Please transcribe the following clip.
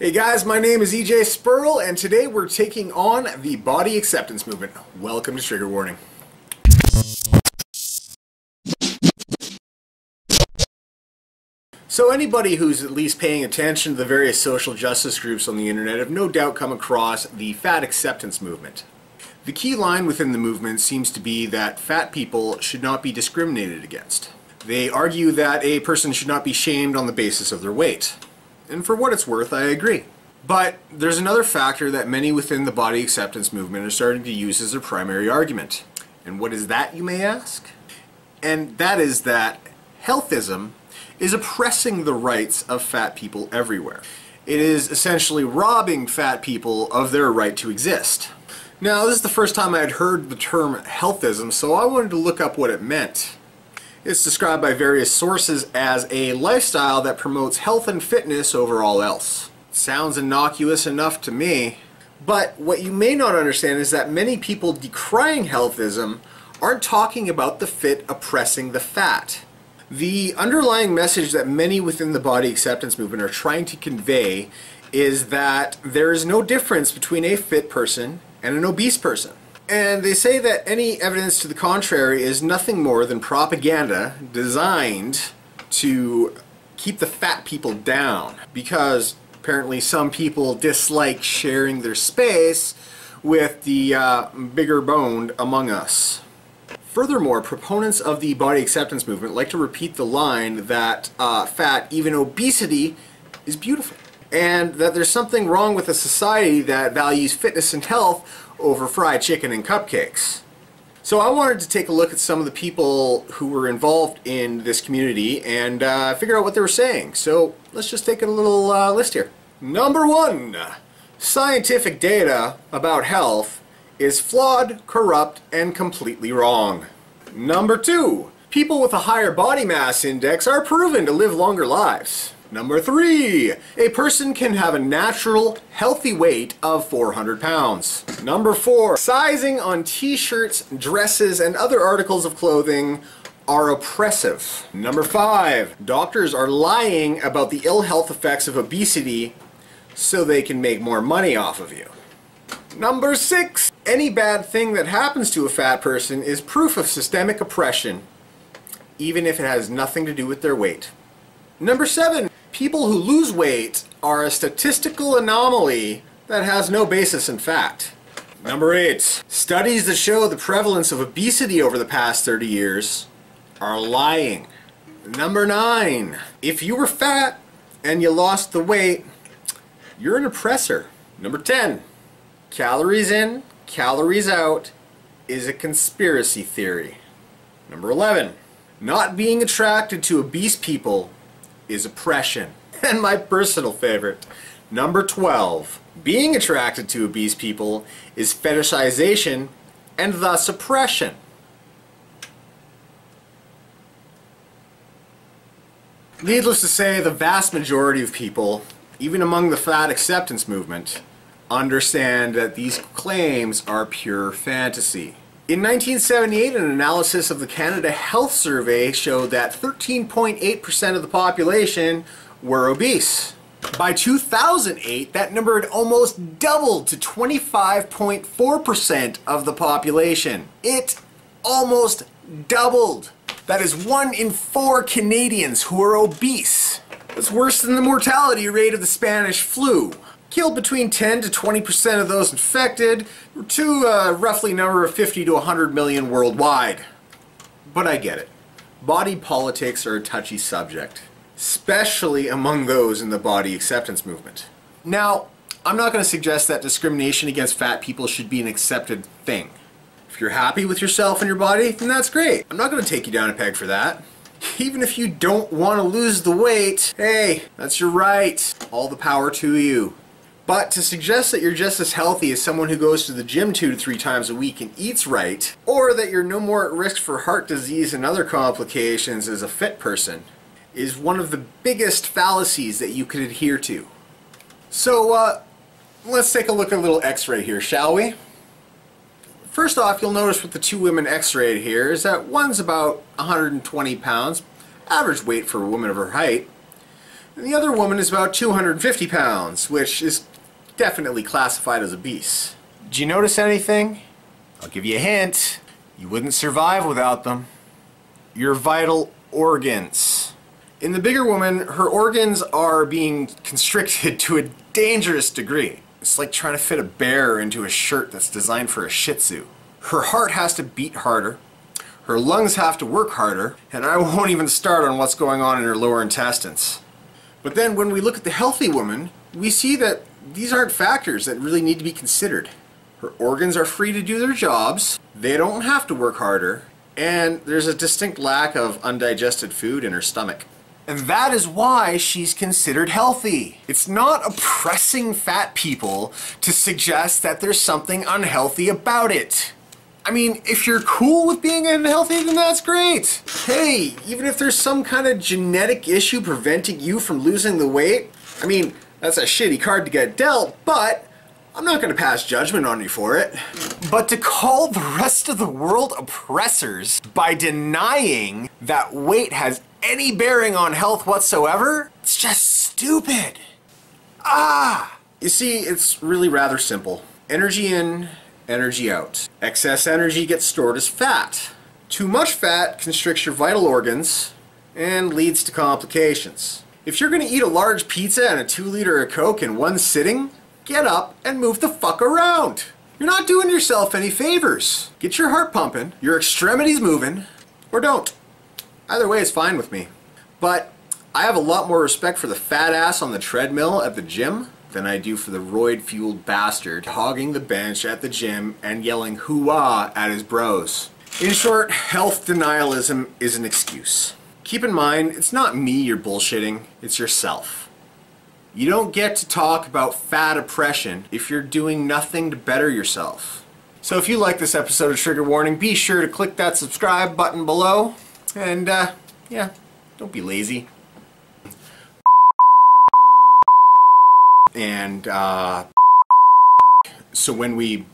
Hey guys, my name is EJ Spurl, and today we're taking on the body acceptance movement. Welcome to Trigger Warning. So anybody who's at least paying attention to the various social justice groups on the internet have no doubt come across the fat acceptance movement. The key line within the movement seems to be that fat people should not be discriminated against. They argue that a person should not be shamed on the basis of their weight. And for what it's worth, I agree. But there's another factor that many within the body acceptance movement are starting to use as their primary argument. And what is that, you may ask? And that is that healthism is oppressing the rights of fat people everywhere. It is essentially robbing fat people of their right to exist. Now, this is the first time I had heard the term healthism, so I wanted to look up what it meant. It's described by various sources as a lifestyle that promotes health and fitness over all else. Sounds innocuous enough to me, but what you may not understand is that many people decrying healthism aren't talking about the fit oppressing the fat. The underlying message that many within the body acceptance movement are trying to convey is that there is no difference between a fit person and an obese person. And they say that any evidence to the contrary is nothing more than propaganda designed to keep the fat people down, because apparently some people dislike sharing their space with the bigger boned among us. Furthermore, proponents of the body acceptance movement like to repeat the line that fat, even obesity, is beautiful, and that there's something wrong with a society that values fitness and health over fried chicken and cupcakes. So I wanted to take a look at some of the people who were involved in this community and figure out what they were saying. So let's just take a little list here. Number 1. Scientific data about health is flawed, corrupt, and completely wrong. Number 2. People with a higher body mass index are proven to live longer lives. Number 3. A person can have a natural, healthy weight of 400 pounds. Number 4. Sizing on t-shirts, dresses, and other articles of clothing are oppressive. Number 5. Doctors are lying about the ill health effects of obesity so they can make more money off of you. Number 6. Any bad thing that happens to a fat person is proof of systemic oppression, even if it has nothing to do with their weight. Number 7. People who lose weight are a statistical anomaly that has no basis in fact. Number 8. Studies that show the prevalence of obesity over the past 30 years are lying. Number 9. If you were fat and you lost the weight, you're an oppressor. Number 10. Calories in, calories out is a conspiracy theory. Number 11. Not being attracted to obese people is oppression. And my personal favorite, number 12. Being attracted to obese people is fetishization and thus oppression. Needless to say, the vast majority of people, even among the fat acceptance movement, understand that these claims are pure fantasy. In 1978, an analysis of the Canada Health Survey showed that 13.8% of the population were obese. By 2008, that number had almost doubled to 25.4% of the population. It almost doubled. That is 1 in 4 Canadians who are obese. That's worse than the mortality rate of the Spanish flu. Killed between 10 to 20% of those infected, to a roughly number of 50 to 100 million worldwide. But I get it. Body politics are a touchy subject, especially among those in the body acceptance movement. Now, I'm not going to suggest that discrimination against fat people should be an accepted thing. If you're happy with yourself and your body, then that's great. I'm not going to take you down a peg for that. Even if you don't want to lose the weight, hey, that's your right. All the power to you. But to suggest that you're just as healthy as someone who goes to the gym 2 to 3 times a week and eats right, or that you're no more at risk for heart disease and other complications as a fit person, is one of the biggest fallacies that you could adhere to. So let's take a look at a little x-ray here, shall we? First off, you'll notice with the 2 women x-rayed here is that one's about 120 pounds, average weight for a woman of her height. And the other woman is about 250 pounds, which is definitely classified as obese. Did you notice anything? I'll give you a hint. You wouldn't survive without them. Your vital organs. In the bigger woman, her organs are being constricted to a dangerous degree. It's like trying to fit a bear into a shirt that's designed for a Shih Tzu. Her heart has to beat harder, her lungs have to work harder, and I won't even start on what's going on in her lower intestines. But then when we look at the healthy woman, we see that these aren't factors that really need to be considered. Her organs are free to do their jobs, they don't have to work harder, and there's a distinct lack of undigested food in her stomach. And that is why she's considered healthy. It's not oppressing fat people to suggest that there's something unhealthy about it. I mean, if you're cool with being unhealthy, then that's great. Hey, even if there's some kind of genetic issue preventing you from losing the weight, I mean, that's a shitty card to get dealt, but I'm not going to pass judgment on you for it. But to call the rest of the world oppressors by denying that weight has any bearing on health whatsoever, it's just stupid. You see, it's really rather simple. Energy in, energy out. Excess energy gets stored as fat. Too much fat constricts your vital organs and leads to complications. If you're going to eat a large pizza and a 2-liter of Coke in one sitting, get up and move the fuck around. You're not doing yourself any favors. Get your heart pumping, your extremities moving, or don't. Either way is fine with me. But I have a lot more respect for the fat ass on the treadmill at the gym than I do for the roid-fueled bastard hogging the bench at the gym and yelling hoo-ah at his bros. In short, health denialism is an excuse. Keep in mind, it's not me you're bullshitting, it's yourself. You don't get to talk about fat oppression if you're doing nothing to better yourself. So if you like this episode of Trigger Warning, be sure to click that subscribe button below. And, yeah, don't be lazy. And, so when we